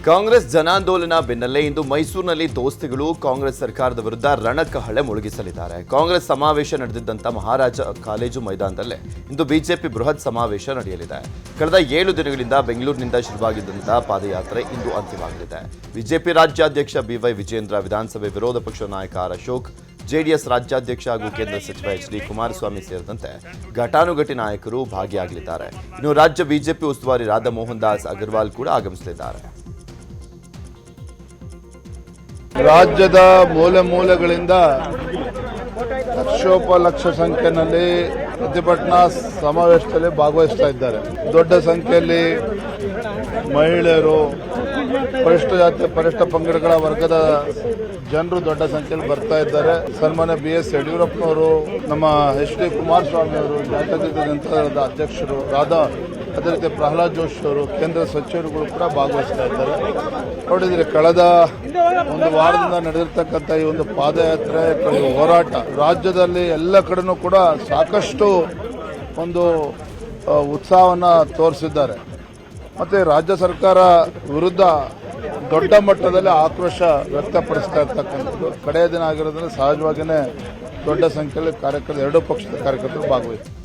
ಕಾಂಗ್ರೆಸ್ ಜನಾಂದೋಲನ ಬೆನ್ನಲ್ಲೇ ಇಂದು ಮೈಸೂರಿನಲ್ಲಿ ದೋಸ್ತಿಗಳು ಕಾಂಗ್ರೆಸ್ ಸರ್ಕಾರದ ವಿರುದ್ಧ ರಣಕಹಳೆ ಮೊಳಗಿಸಲಿದ್ದಾರೆ. ಕಾಂಗ್ರೆಸ್ ಸಮಾವೇಶ ನಡೆದಿದ್ದಂಥ ಮಹಾರಾಜ ಕಾಲೇಜು ಮೈದಾನದಲ್ಲೇ ಇಂದು ಬಿಜೆಪಿ ಬೃಹತ್ ಸಮಾವೇಶ ನಡೆಯಲಿದೆ. ಕಳೆದ 7 ದಿನಗಳಿಂದ ಬೆಂಗಳೂರಿನಿಂದ ಶುರುವಾಗಿದ್ದಂಥ ಪಾದಯಾತ್ರೆ ಇಂದು ಅಂತ್ಯವಾಗಲಿದೆ. ಬಿಜೆಪಿ ರಾಜ್ಯಾಧ್ಯಕ್ಷ ಬಿವೈ ವಿಜೇಂದ್ರ, ವಿಧಾನಸಭೆ ವಿರೋಧ ಪಕ್ಷ ನಾಯಕ ಆರ್ ಅಶೋಕ್, ಜೆಡಿಎಸ್ ರಾಜ್ಯಾಧ್ಯಕ್ಷ ಹಾಗೂ ಕೇಂದ್ರ ಸಚಿವ ಎಚ್.ಡಿ. ಕುಮಾರಸ್ವಾಮಿ ಸೇರಿದಂತೆ ಘಟಾನುಘಟಿ ನಾಯಕರು ಭಾಗಿಯಾಗಲಿದ್ದಾರೆ. ಇನ್ನು ರಾಜ್ಯ ಬಿಜೆಪಿ ಉಸ್ತುವಾರಿ ರಾಧಾ ಮೋಹನ್ ದಾಸ್ ಅಗರ್ವಾಲ್ ಕೂಡ ಆಗಮಿಸಲಿದ್ದಾರೆ. ರಾಜ್ಯದ ಮೂಲೆ ಮೂಲೆಗಳಿಂದ ಲಕ್ಷೋಪಲಕ್ಷ ಸಂಖ್ಯೆಯಲ್ಲಿ ಪ್ರತಿಭಟನಾ ಸಮಾವೇಶದಲ್ಲಿ ಭಾಗವಹಿಸ್ತಾ ಇದ್ದಾರೆ. ದೊಡ್ಡ ಸಂಖ್ಯೆಯಲ್ಲಿ ಮಹಿಳೆಯರು, ಪರಿಷ್ಠ ಜಾತಿ ಪರಿಷ್ಠ ಪಂಗಡಗಳ ವರ್ಗದ ಜನರು ದೊಡ್ಡ ಸಂಖ್ಯೆಯಲ್ಲಿ ಬರ್ತಾ ಇದ್ದಾರೆ. ಸನ್ಮಾನ್ಯ ಬಿ.ಎಸ್. ಯಡಿಯೂರಪ್ಪನವರು, ನಮ್ಮ ಎಚ್.ಡಿ. ಕುಮಾರಸ್ವಾಮಿ ಅವರು, ಜಾತ್ಯತೀತ ಜನತಾದಳದ ಅಧ್ಯಕ್ಷರು, ಅದೇ ರೀತಿ ಪ್ರಹ್ಲಾದ್ ಜೋಶಿ ಅವರು, ಕೇಂದ್ರ ಸಚಿವರುಗಳು ಕೂಡ ಭಾಗವಹಿಸ್ತಾ ಇದ್ದಾರೆ. ನೋಡಿದ್ರೆ ಕಳೆದ ಒಂದು ವಾರದಿಂದ ನಡೆದಿರ್ತಕ್ಕಂಥ ಈ ಒಂದು ಪಾದಯಾತ್ರೆ, ಹೋರಾಟ ರಾಜ್ಯದಲ್ಲಿ ಎಲ್ಲ ಕಡೆನೂ ಕೂಡ ಸಾಕಷ್ಟು ಒಂದು ಉತ್ಸಾಹವನ್ನು ತೋರಿಸಿದ್ದಾರೆ. ಮತ್ತೆ ರಾಜ್ಯ ಸರ್ಕಾರ ವಿರುದ್ಧ ದೊಡ್ಡ ಮಟ್ಟದಲ್ಲಿ ಆಕ್ರೋಶ ವ್ಯಕ್ತಪಡಿಸ್ತಾ ಇರ್ತಕ್ಕಂಥದ್ದು. ಕಡೆಯ ದಿನ ಆಗಿರೋದ್ರಿಂದ ಸಹಜವಾಗಿಯೇ ದೊಡ್ಡ ಸಂಖ್ಯೆಯಲ್ಲಿ ಕಾರ್ಯಕರ್ತರು, ಎರಡೂ ಪಕ್ಷದ ಕಾರ್ಯಕರ್ತರು ಭಾಗವಹಿಸಿದ್ದಾರೆ.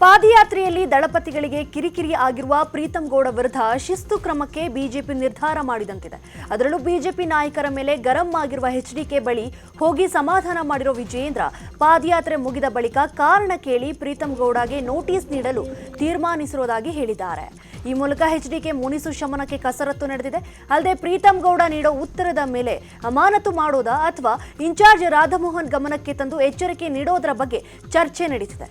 ಪಾದಯಾತ್ರೆಯಲ್ಲಿ ದಳಪತಿಗಳಿಗೆ ಕಿರಿಕಿರಿ ಆಗಿರುವ ಪ್ರೀತಂ ಗೌಡ ವಿರುದ್ಧ ಶಿಸ್ತು ಕ್ರಮಕ್ಕೆ ಬಿಜೆಪಿ ನಿರ್ಧಾರ ಮಾಡಿದಂತಿದೆ. ಅದರಲ್ಲೂ ಬಿಜೆಪಿ ನಾಯಕರ ಮೇಲೆ ಗರಂ ಆಗಿರುವ ಎಚ್ಡಿಕೆ ಬಳಿ ಹೋಗಿ ಸಮಾಧಾನ ಮಾಡಿರೋ ವಿಜಯೇಂದ್ರ, ಪಾದಯಾತ್ರೆ ಮುಗಿದ ಬಳಿಕ ಕಾರಣ ಕೇಳಿ ಪ್ರೀತಂ ಗೌಡಗೆ ನೋಟಿಸ್ ನೀಡಲು ತೀರ್ಮಾನಿಸಿರುವುದಾಗಿ ಹೇಳಿದ್ದಾರೆ. ಈ ಮೂಲಕ ಎಚ್ಡಿಕೆ ಮುನಿಸು ಶಮನಕ್ಕೆ ಕಸರತ್ತು ನಡೆದಿದೆ. ಅಲ್ಲದೆ ಪ್ರೀತಂ ಗೌಡ ನೀಡೋ ಉತ್ತರದ ಮೇಲೆ ಅಮಾನತು ಮಾಡೋದಾ ಅಥವಾ ಇನ್ಚಾರ್ಜ್ ರಾಧಾಮೋಹನ್ ಗಮನಕ್ಕೆ ತಂದು ಎಚ್ಚರಿಕೆ ನೀಡೋದರ ಬಗ್ಗೆ ಚರ್ಚೆ ನಡೀತಿದೆ.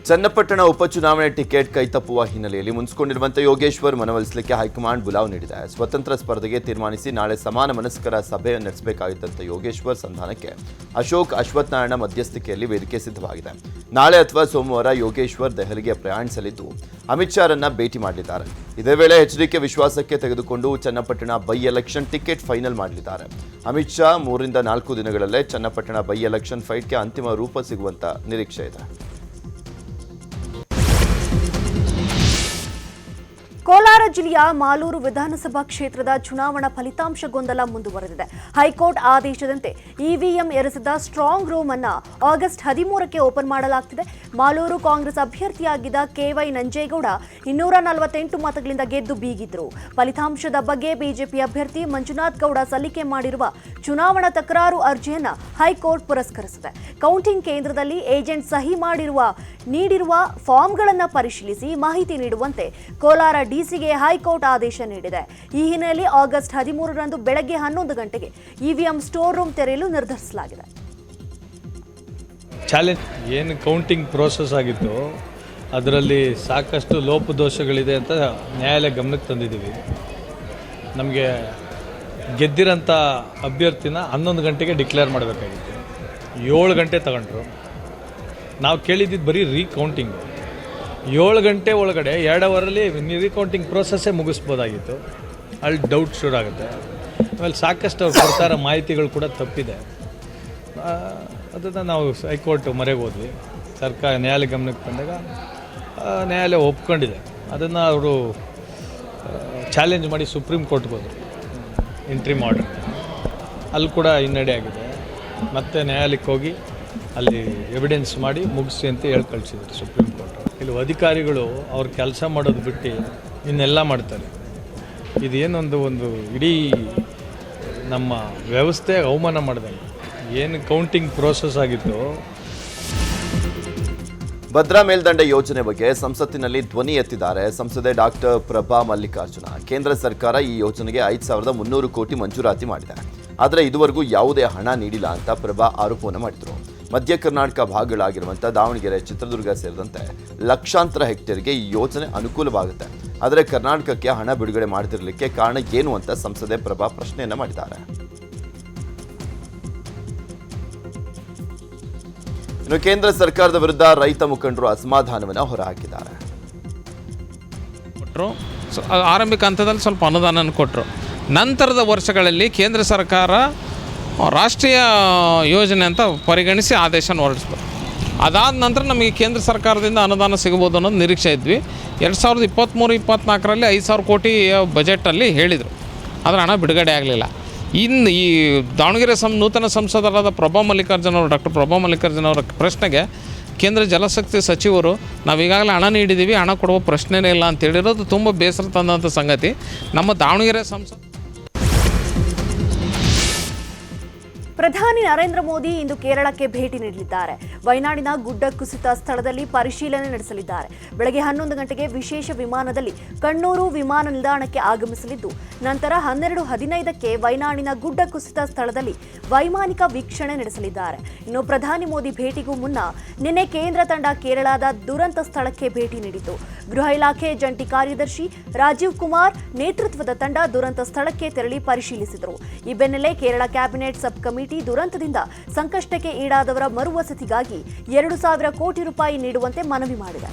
ಚನ್ನಪಟ್ಟಣ ಉಪಚುನಾವಣೆ ಟಿಕೆಟ್ ಕೈತಪ್ಪುವ ಹಿನ್ನೆಲೆಯಲ್ಲಿ ಮುನ್ಸಿಕೊಂಡಿರುವಂತೆ ಯೋಗೇಶ್ವರ್ ಮನವೊಲಿಸಲಿಕ್ಕೆ ಹೈಕಮಾಂಡ್ ಬುಲಾವ್ ನೀಡಿದೆ. ಸ್ವತಂತ್ರ ಸ್ಪರ್ಧೆಗೆ ತೀರ್ಮಾನಿಸಿ ನಾಳೆ ಸಮಾನ ಮನಸ್ಕರ ಸಭೆ ನಡೆಸಬೇಕಾಗಿದ್ದಂಥ ಯೋಗೇಶ್ವರ್ ಸಂಧಾನಕ್ಕೆ ಅಶೋಕ್ ಅಶ್ವತ್ಥನಾರಾಯಣ ಮಧ್ಯಸ್ಥಿಕೆಯಲ್ಲಿ ವೇದಿಕೆ ಸಿದ್ಧವಾಗಿದೆ. ನಾಳೆ ಅಥವಾ ಸೋಮವಾರ ಯೋಗೇಶ್ವರ್ ದೆಹಲಿಗೆ ಪ್ರಯಾಣಿಸಲಿದ್ದು ಅಮಿತ್ ಶಾರನ್ನ ಭೇಟಿ ಮಾಡಲಿದ್ದಾರೆ. ಇದೇ ವೇಳೆ ಎಚ್ಡಿಕೆ ವಿಶ್ವಾಸಕ್ಕೆ ತೆಗೆದುಕೊಂಡು Channapatna by election ticket final ಮಾಡಲಿದ್ದಾರೆ. ಅಮಿತ್ ಶಾ 3 ರಿಂದ 4 ದಿನಗಳಲ್ಲೇ ಚನ್ನಪಟ್ಟಣ ಬೈ ಎಲೆಕ್ಷನ್ ಫೈಟ್ಗೆ ಅಂತಿಮ ರೂಪ ಸಿಗುವಂತ ನಿರೀಕ್ಷೆ ಇದೆ. ಕೋಲಾರ ಜಿಲ್ಲೆಯ ಮಾಲೂರು ವಿಧಾನಸಭಾ ಕ್ಷೇತ್ರದ ಚುನಾವಣಾ ಫಲಿತಾಂಶ ಗೊಂದಲ ಮುಂದುವರೆದಿದೆ. ಹೈಕೋರ್ಟ್ ಆದೇಶದಂತೆ ಇವಿಎಂ ಎರಸಿದ ಸ್ಟ್ರಾಂಗ್ ರೂಮ್ ಅನ್ನು ಆಗಸ್ಟ್ 13ಕ್ಕೆ ಓಪನ್ ಮಾಡಲಾಗುತ್ತಿದೆ. ಮಾಲೂರು ಕಾಂಗ್ರೆಸ್ ಅಭ್ಯರ್ಥಿಯಾಗಿದ್ದ ಕೆವೈ ನಂಜೇಗೌಡ 248 ಮತಗಳಿಂದ ಗೆದ್ದು ಬೀಗಿದ್ರು. ಫಲಿತಾಂಶದ ಬಗ್ಗೆ ಬಿಜೆಪಿ ಅಭ್ಯರ್ಥಿ ಮಂಜುನಾಥ್ ಗೌಡ ಸಲ್ಲಿಕೆ ಮಾಡಿರುವ ಚುನಾವಣಾ ತಕರಾರು ಅರ್ಜಿಯನ್ನು ಹೈಕೋರ್ಟ್ ಪುರಸ್ಕರಿಸಿದೆ. ಕೌಂಟಿಂಗ್ ಕೇಂದ್ರದಲ್ಲಿ ಏಜೆಂಟ್ ಸಹಿ ನೀಡಿರುವ ಫಾರ್ಮ್ಗಳನ್ನು ಪರಿಶೀಲಿಸಿ ಮಾಹಿತಿ ನೀಡುವಂತೆ ಕೋಲಾರ ಡಿಸಿಗೆ ಹೈಕೋರ್ಟ್ ಆದೇಶ ನೀಡಿದೆ. ಈ ಹಿನ್ನೆಲೆಯಲ್ಲಿ ಆಗಸ್ಟ್ 13ರಂದು ಬೆಳಗ್ಗೆ 11 ಗಂಟೆಗೆ ಇವಿಎಂ ಸ್ಟೋರ್ ರೂಮ್ ತೆರೆಯಲು ನಿರ್ಧರಿಸಲಾಗಿದೆ. ಚಾಲೆಂಜ್ ಏನು ಕೌಂಟಿಂಗ್ ಪ್ರೋಸೆಸ್ ಆಗಿತ್ತು, ಅದರಲ್ಲಿ ಸಾಕಷ್ಟು ಲೋಪದೋಷಗಳಿದೆ ಅಂತ ನ್ಯಾಯಾಲಯ ಗಮನಕ್ಕೆ ತಂದಿದ್ದೀವಿ. ನಮಗೆ ಗೆದ್ದಿರೋಂಥ ಅಭ್ಯರ್ಥಿನ 11 ಗಂಟೆಗೆ ಡಿಕ್ಲೇರ್ ಮಾಡಬೇಕಾಗಿತ್ತು. 7 ಗಂಟೆ ತಗೊಂಡ್ರು. ನಾವು ಕೇಳಿದ್ದು ಬರೀ ರೀಕೌಂಟಿಂಗು. 7 ಗಂಟೆ ಒಳಗಡೆ 2 ಅವರಲ್ಲಿ ರೀಕೌಂಟಿಂಗ್ ಪ್ರೋಸೆಸ್ಸೇ ಮುಗಿಸ್ಬೋದಾಗಿತ್ತು. ಅಲ್ಲಿ ಡೌಟ್ ಶುರು ಆಗುತ್ತೆ. ಆಮೇಲೆ ಸಾಕಷ್ಟು ಅವ್ರು ಕೊಡ್ತಾರ ಮಾಹಿತಿಗಳು ಕೂಡ ತಪ್ಪಿದೆ. ಅದನ್ನು ನಾವು ಹೈಕೋರ್ಟ್ ಮೊರೆಗೆ ಹೋದ್ವಿ. ನ್ಯಾಯಾಲಯ ಗಮನಕ್ಕೆ ಬಂದಾಗ ನ್ಯಾಯಾಲಯ ಒಪ್ಕೊಂಡಿದೆ. ಅದನ್ನು ಅವರು ಚಾಲೆಂಜ್ ಮಾಡಿ ಸುಪ್ರೀಂ ಕೋರ್ಟ್ಗೆ ಹೋದರು, ಇಂಟ್ರಿಮ್ ಆರ್ಡರ್. ಅಲ್ಲಿ ಕೂಡ ಹಿನ್ನಡೆ ಆಗಿದೆ. ಮತ್ತು ನ್ಯಾಯಾಲಯಕ್ಕೆ ಹೋಗಿ ಅಲ್ಲಿ ಎವಿಡೆನ್ಸ್ ಮಾಡಿ ಮುಗಿಸಿ ಅಂತ ಹೇಳಿ ಕಳಿಸಿದ್ರು ಸುಪ್ರೀಂ ಕೋರ್ಟ್. ಇಲ್ಲಿ ಅಧಿಕಾರಿಗಳು ಅವ್ರ ಕೆಲಸ ಮಾಡೋದು ಬಿಟ್ಟು ಇನ್ನೆಲ್ಲ ಮಾಡ್ತಾರೆ. ಇದೇನೊಂದು ಇಡೀ ನಮ್ಮ ವ್ಯವಸ್ಥೆ ಅವಮಾನ ಮಾಡಿದಂಗೆ. ಏನು ಕೌಂಟಿಂಗ್ ಪ್ರೋಸೆಸ್ ಆಗಿತ್ತು. ಭದ್ರಾ ಮೇಲ್ದಂಡೆ ಯೋಜನೆ ಬಗ್ಗೆ ಸಂಸತ್ತಿನಲ್ಲಿ ಧ್ವನಿ ಎತ್ತಿದ್ದಾರೆ ಸಂಸದೆ ಡಾಕ್ಟರ್ ಪ್ರಭಾ ಮಲ್ಲಿಕಾರ್ಜುನ. ಕೇಂದ್ರ ಸರ್ಕಾರ ಈ ಯೋಜನೆಗೆ 5,300 ಕೋಟಿ ಮಂಜೂರಾತಿ ಮಾಡಿದೆ. ಆದರೆ ಇದುವರೆಗೂ ಯಾವುದೇ ಹಣ ನೀಡಿಲ್ಲ ಅಂತ ಪ್ರಭಾ ಆರೋಪವನ್ನು ಮಾಡಿದರು. ಮಧ್ಯ ಕರ್ನಾಟಕ ಭಾಗಗಳಾಗಿರುವಂಥ ದಾವಣಗೆರೆ, ಚಿತ್ರದುರ್ಗ ಸೇರಿದಂತೆ ಲಕ್ಷಾಂತರ ಹೆಕ್ಟೇರ್ಗೆ ಈ ಯೋಜನೆ ಅನುಕೂಲವಾಗುತ್ತೆ. ಆದರೆ ಕರ್ನಾಟಕಕ್ಕೆ ಹಣ ಬಿಡುಗಡೆ ಮಾಡದಿರಲಿಕ್ಕೆ ಕಾರಣ ಏನು ಅಂತ ಸಂಸದೆ ಪ್ರಭಾ ಪ್ರಶ್ನೆಯನ್ನ ಮಾಡಿದ್ದಾರೆ. ಇನ್ನು ಕೇಂದ್ರ ಸರ್ಕಾರದ ವಿರುದ್ಧ ರೈತ ಮುಖಂಡರು ಅಸಮಾಧಾನವನ್ನು ಹೊರಹಾಕಿದ್ದಾರೆ. ಆರಂಭಿಕ ಹಂತದಲ್ಲಿ ಸ್ವಲ್ಪ ಅನುದಾನ ಕೊಟ್ಟರು. ನಂತರದ ವರ್ಷಗಳಲ್ಲಿ ಕೇಂದ್ರ ಸರ್ಕಾರ ರಾಷ್ಟ್ರೀಯ ಯೋಜನೆ ಅಂತ ಪರಿಗಣಿಸಿ ಆದೇಶ ಹೊರಡಿಸ್ಬೇಕು. ಅದಾದ ನಂತರ ನಮಗೆ ಕೇಂದ್ರ ಸರ್ಕಾರದಿಂದ ಅನುದಾನ ಸಿಗ್ಬೋದು ಅನ್ನೋದು ನಿರೀಕ್ಷೆ ಇದ್ವಿ. 2023-24ರಲ್ಲಿ 5,000 ಕೋಟಿ ಬಜೆಟಲ್ಲಿ ಹೇಳಿದರು, ಆದರೆ ಹಣ ಬಿಡುಗಡೆ ಆಗಲಿಲ್ಲ. ಇನ್ನು ಈ ದಾವಣಗೆರೆ ನೂತನ ಸಂಸದರಾದ ಡಾಕ್ಟರ್ ಪ್ರಭಾ ಮಲ್ಲಿಕಾರ್ಜುನ್ ಅವರ ಪ್ರಶ್ನೆಗೆ ಕೇಂದ್ರ ಜಲಶಕ್ತಿ ಸಚಿವರು ನಾವು ಈಗಾಗಲೇ ಹಣ ನೀಡಿದ್ದೀವಿ, ಹಣ ಕೊಡುವ ಪ್ರಶ್ನೆನೇ ಇಲ್ಲ ಅಂತ ಹೇಳಿರೋದು ತುಂಬ ಬೇಸರ ತಂದಂಥ ಸಂಗತಿ. ನಮ್ಮ ದಾವಣಗೆರೆ ಪ್ರಧಾನಿ ನರೇಂದ್ರ ಮೋದಿ ಇಂದು ಕೇರಳಕ್ಕೆ ಭೇಟಿ ನೀಡಲಿದ್ದಾರೆ. ವಯನಾಡಿನ ಗುಡ್ಡ ಕುಸಿತ ಸ್ಥಳದಲ್ಲಿ ಪರಿಶೀಲನೆ ನಡೆಸಲಿದ್ದಾರೆ. ಬೆಳಗ್ಗೆ 11 ಗಂಟೆಗೆ ವಿಶೇಷ ವಿಮಾನದಲ್ಲಿ ಕಣ್ಣೂರು ವಿಮಾನ ನಿಲ್ದಾಣಕ್ಕೆ ಆಗಮಿಸಲಿದ್ದು, ನಂತರ 12:15ಕ್ಕೆ ವಯನಾಡಿನ ಗುಡ್ಡ ಕುಸಿತ ಸ್ಥಳದಲ್ಲಿ ವೈಮಾನಿಕ ವೀಕ್ಷಣೆ ನಡೆಸಲಿದ್ದಾರೆ. ಇನ್ನು ಪ್ರಧಾನಿ ಮೋದಿ ಭೇಟಿಗೂ ಮುನ್ನ ನಿನ್ನೆ ಕೇಂದ್ರ ತಂಡ ಕೇರಳದ ದುರಂತ ಸ್ಥಳಕ್ಕೆ ಭೇಟಿ ನೀಡಿತು. ಗೃಹ ಇಲಾಖೆ ಜಂಟಿ ಕಾರ್ಯದರ್ಶಿ ರಾಜೀವ್ ಕುಮಾರ್ ನೇತೃತ್ವದ ತಂಡ ದುರಂತ ಸ್ಥಳಕ್ಕೆ ತೆರಳಿ ಪರಿಶೀಲಿಸಿದರು. ಈ ಬೆನ್ನಲ್ಲೇ ಕೇರಳ ಕ್ಯಾಬಿನೆಟ್ ಸಬ್ ಕಮಿಟಿ ದುರಂತದಿಂದ ಸಂಕಷ್ಟಕ್ಕೆ ಈಡಾದವರ ಮರುವಸತಿಗಾಗಿ 2,000 ಕೋಟಿ ರೂಪಾಯಿ ನೀಡುವಂತೆ ಮನವಿ ಮಾಡಿದೆ.